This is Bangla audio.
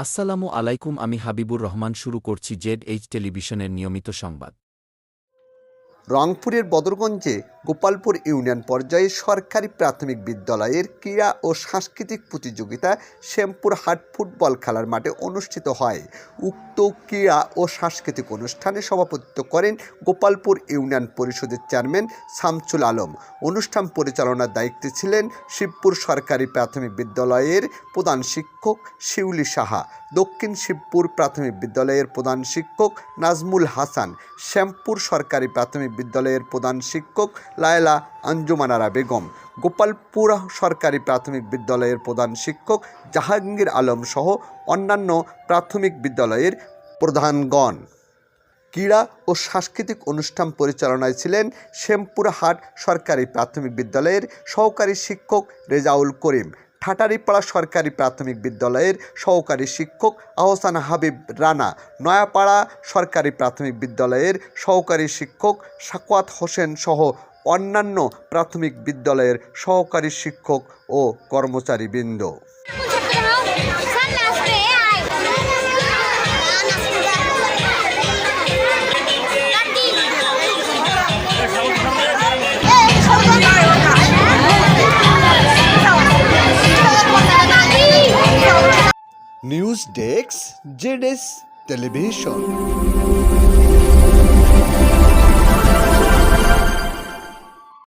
আসসালামু আলাইকুম, আমি হাবিবুর রহমান। শুরু করছি জেড টেলিভিশনের নিয়মিত সংবাদ। রংপুরের বদরগঞ্জে গোপালপুর ইউনিয়ন পর্যায়ে সরকারি প্রাথমিক বিদ্যালয়ের ক্রীড়া ও সাংস্কৃতিক প্রতিযোগিতা শ্যামপুর হাট ফুটবল খেলার মাঠে অনুষ্ঠিত হয়। উক্ত ক্রীড়া ও সাংস্কৃতিক অনুষ্ঠানে সভাপতিত্ব করেন গোপালপুর ইউনিয়ন পরিষদের চেয়ারম্যান শামসুল আলম। অনুষ্ঠান পরিচালনার দায়িত্বে ছিলেন শিবপুর সরকারি প্রাথমিক বিদ্যালয়ের প্রধান শিক্ষক শিউলি সাহা, দক্ষিণ শিবপুর প্রাথমিক বিদ্যালয়ের প্রধান শিক্ষক নাজমুল হাসান, শ্যামপুর সরকারি প্রাথমিক বিদ্যালয়ের প্রধান শিক্ষক লায়লা আঞ্জুমানারা বেগম, গোপালপুর সরকারি প্রাথমিক বিদ্যালয়ের প্রধান শিক্ষক জাহাঙ্গীর আলম সহ অন্যান্য প্রাথমিক বিদ্যালয়ের প্রধানগণ। ক্রীড়া ও সাংস্কৃতিক অনুষ্ঠান পরিচালনায় ছিলেন শ্যামপুর হাট সরকারি প্রাথমিক বিদ্যালয়ের সহকারী শিক্ষক রেজাউল করিম, ঠাটারীপাড়া সরকারি প্রাথমিক বিদ্যালয়ের সহকারী শিক্ষক আহসান হাবিব রানা, নয়াপাড়া সরকারি প্রাথমিক বিদ্যালয়ের সহকারী শিক্ষক সাকওয়াত হোসেন সহ অন্যান্য প্রাথমিক বিদ্যালয়ের সহকারী শিক্ষক ও কর্মচারীবৃন্দ। News desk, Z television.